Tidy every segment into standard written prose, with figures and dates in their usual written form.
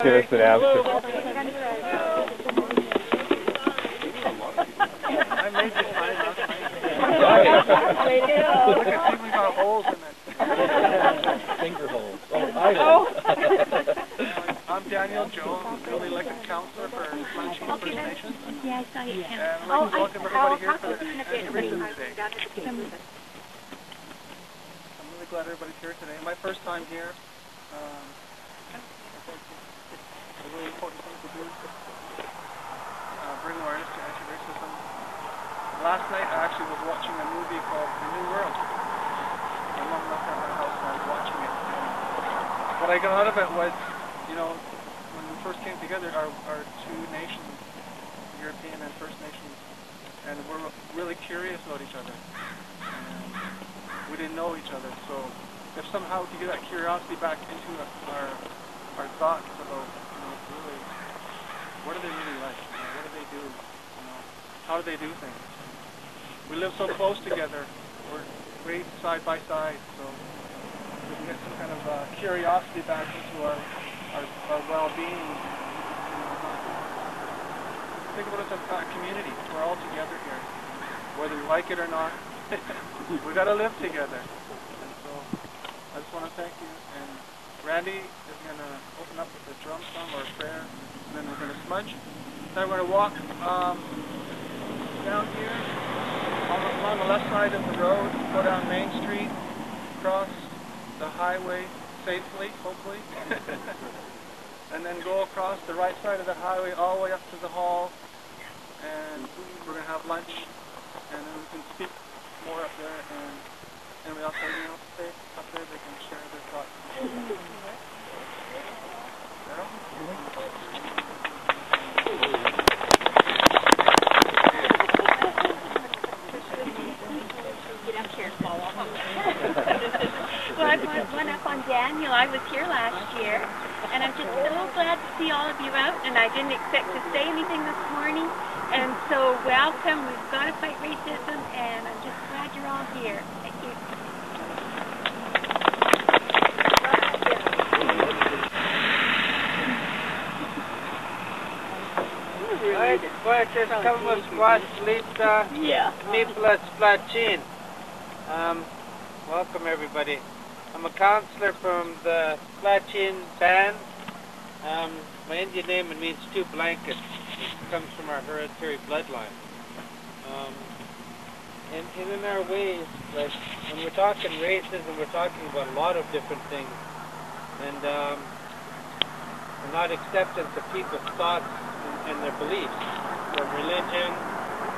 give us an answer. I made this mine last night. Look, I think we got holes in it. Finger holes. Oh, I know. I'm Daniel Joe. I'm the really elected councillor for Splatsin First Nation. Yeah, I saw you. And I'd like to welcome everybody here for the anniversary today. I'm really glad everybody's here today. My first time here. I think it's a really important thing to do to bring awareness to anti-racism. Last night I actually was watching a movie called The New World. My mom left at my house and I was watching it. And what I got out of it was, you know, when we first came together, our two nations, European and First Nations, and we're really curious about each other. And we didn't know each other, so if somehow we could get that curiosity back into our thoughts about, you know, really, what are they really like? You know, what do they do? You know, how do they do things? We live so close together. We're right side by side, so we can get some kind of curiosity back into our well-being. You know, think about us as a community. We're all together here, whether we like it or not. We got to live together. And so I just want to thank you. And Randy is going to open up with a drum song or a prayer, and then we're going to smudge. Then we're going to walk down here on the left side of the road, go down Main Street, cross the highway safely, hopefully, and then go across the right side of the highway all the way up to the hall, and we're going to have lunch, and then we can speak more up there, and anybody else have anything else to say up there, they can share their thoughts. Well, I want one up on Daniel. I was here last year, and I'm just so glad to see all of you out, and I didn't expect to say anything this morning, and so welcome. We've got to fight racism, and I'm just glad you're all here. Thank you. Welcome everybody. I'm a councillor from the Splatsin band. My Indian name, it means two blankets. It comes from our hereditary bloodline. And in our ways, like when we're talking racism, we're talking about a lot of different things. And not acceptance of people's thoughts and their beliefs, from religion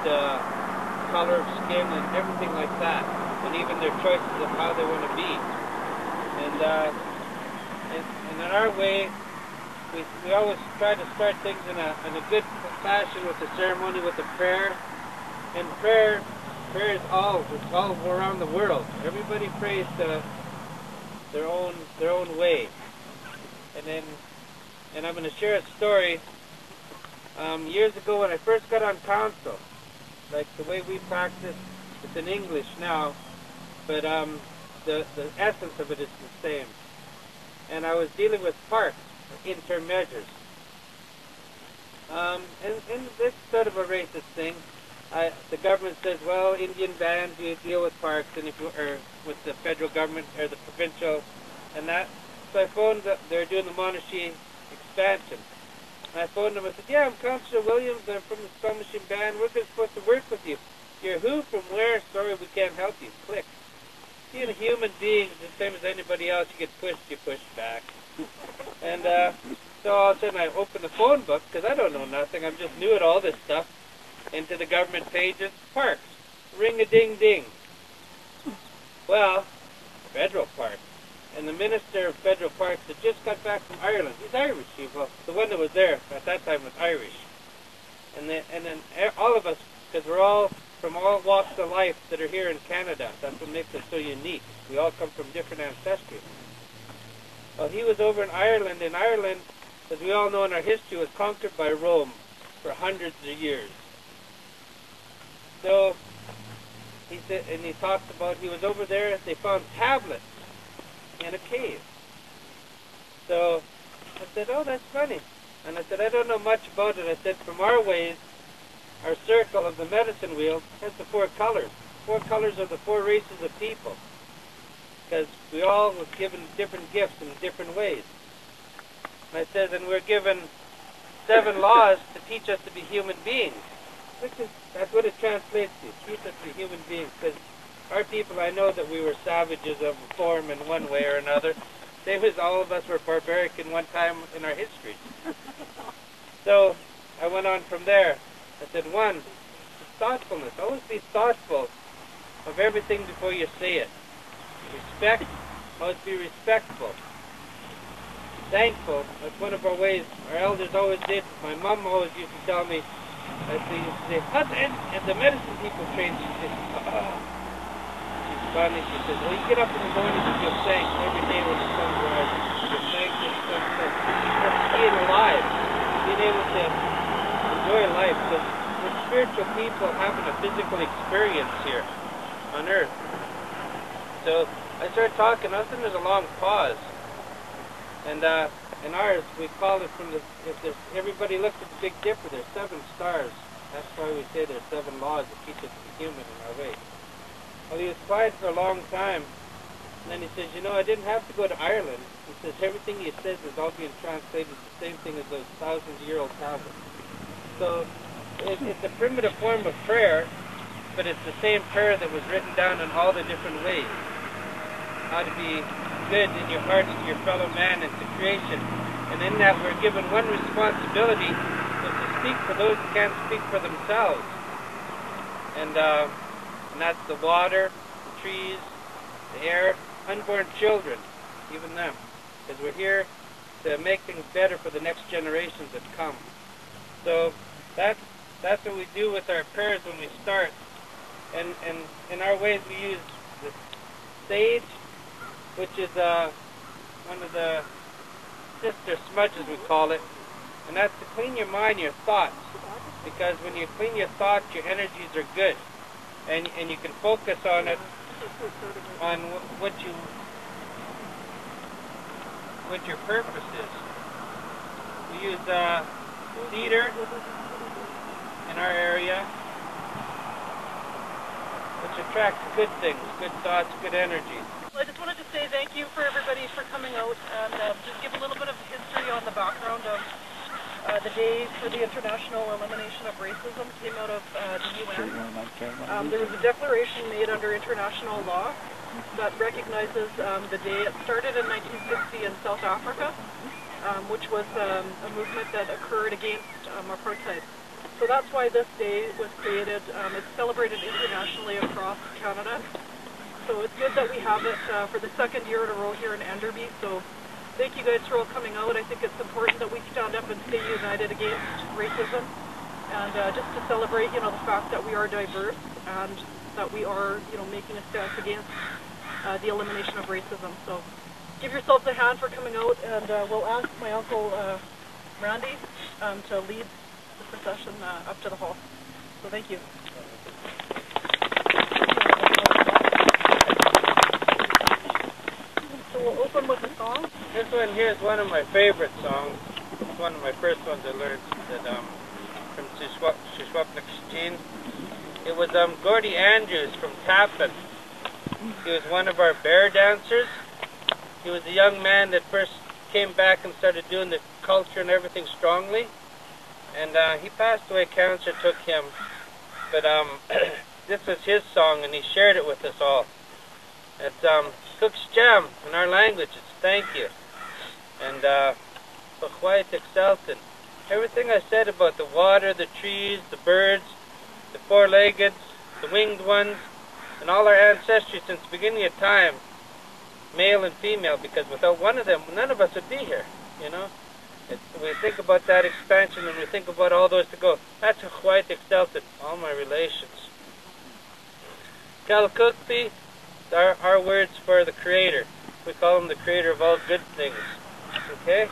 to color of skin and everything like that, and even their choices of how they want to be. And in our way, we always try to start things in a good fashion with a ceremony, with a prayer. And prayer is all around the world. Everybody prays their own way. And I'm going to share a story. Years ago when I first got on council, like the way we practice, it's in English now, but the essence of it is the same. And I was dealing with parks, interim measures. And this is sort of a racist thing. The government says, well, Indian bands, you deal with parks, and if you or with the federal government or the provincial, and that. So I phoned. They're doing the Monashee expansion. And I phoned them and said, yeah, I'm Councillor Williams, I'm from the Splatsin band, we're supposed to work with you. You're who, from where? Sorry, we can't help you. Click. Being a human being, the same as anybody else, you get pushed, you push back. And so all of a sudden I opened the phone book, because I don't know nothing, I'm just new at all this stuff, into the government pages, parks, ring-a-ding-ding. Well, federal parks. And the Minister of Federal Parks had just got back from Ireland. He's Irish, well, the one that was there at that time was Irish. And then all of us, because we're all from all walks of life that are here in Canada, that's what makes us so unique. We all come from different ancestry. Well, he was over in Ireland, as we all know in our history, was conquered by Rome for hundreds of years. So, he said, and he talked about, he was over there, they found tablets in a cave. So I said, oh, that's funny. And I said, I don't know much about it. I said, from our ways, our circle of the medicine wheel has the 4 colors. 4 colors are the 4 races of people. Because we all were given different gifts in different ways. And I said, and we're given 7 laws to teach us to be human beings. That's what it translates to, teach us to be human beings. Because our people, I know that we were savages of form in one way or another. Same as all of us were barbaric in one time in our history. So I went on from there. I said, 1, thoughtfulness. Always be thoughtful of everything before you say it. Respect, always be respectful. Thankful, that's one of our ways. Our elders always did. My mom always used to tell me, and the medicine people trained, she said, she's funny, she says, well, you get up in the morning and give thanks every day when the sun rises. Give thanks and stuff. That's being alive, being able to enjoy life. Because we're spiritual people having a physical experience here on earth. So I started talking, all of a sudden there's a long pause. And in ours, we call it from the, everybody looks at the Big Dipper, there's 7 stars. That's why we say there's 7 laws that teach us to be human in our way. Well, he was quiet for a long time, and then he says, you know, I didn't have to go to Ireland. He says, everything he says is all being translated the same thing as those 1,000-year-old tablets. So it's a primitive form of prayer, but it's the same prayer that was written down in all the different ways. How to be good in your hearts to your fellow man and to creation. And in that we're given one responsibility, is to speak for those who can't speak for themselves. And that's the water, the trees, the air, unborn children, even them. Because we're here to make things better for the next generations that come. So that's what we do with our prayers when we start. And in our ways we use the sage, which is one of the sister smudges, we call it. And that's to clean your mind, your thoughts. Because when you clean your thoughts, your energies are good. And you can focus on it, on what your purpose is. We use cedar in our area, which attracts good things, good thoughts, good energy. I just wanted to say thank you for everybody for coming out and just give a little bit of history on the background of the day for the International Elimination of Racism. Came out of the UN. There was a declaration made under international law that recognizes the day. It started in 1960 in South Africa, which was a movement that occurred against apartheid. So that's why this day was created. It's celebrated internationally across Canada. So it's good that we have it for the 2nd year in a row here in Enderby. So thank you guys for all coming out. I think it's important that we stand up and stay united against racism, and just to celebrate, you know, the fact that we are diverse and that we are, you know, making a stance against the elimination of racism. So give yourselves a hand for coming out, and we'll ask my uncle Randy to lead the procession up to the hall. So thank you. So we'll open with a song. This one here is one of my favorite songs. It's one of my first ones I learned from Shishwapnikshchin. It was Gordy Andrews from Tappan. He was one of our bear dancers. He was a young man that first came back and started doing the culture and everything strongly. And he passed away, cancer took him. But this was his song, and he shared it with us all. It's Cook's Jam in our language. It's thank you. And everything I said about the water, the trees, the birds, the four-legged, the winged ones, and all our ancestry since the beginning of time, male and female, because without one of them, none of us would be here, you know. We think about that expansion and we think about all those to go. That's all my relations. Kalkukpi, our words for the Creator. We call him the Creator of all good things. Okay?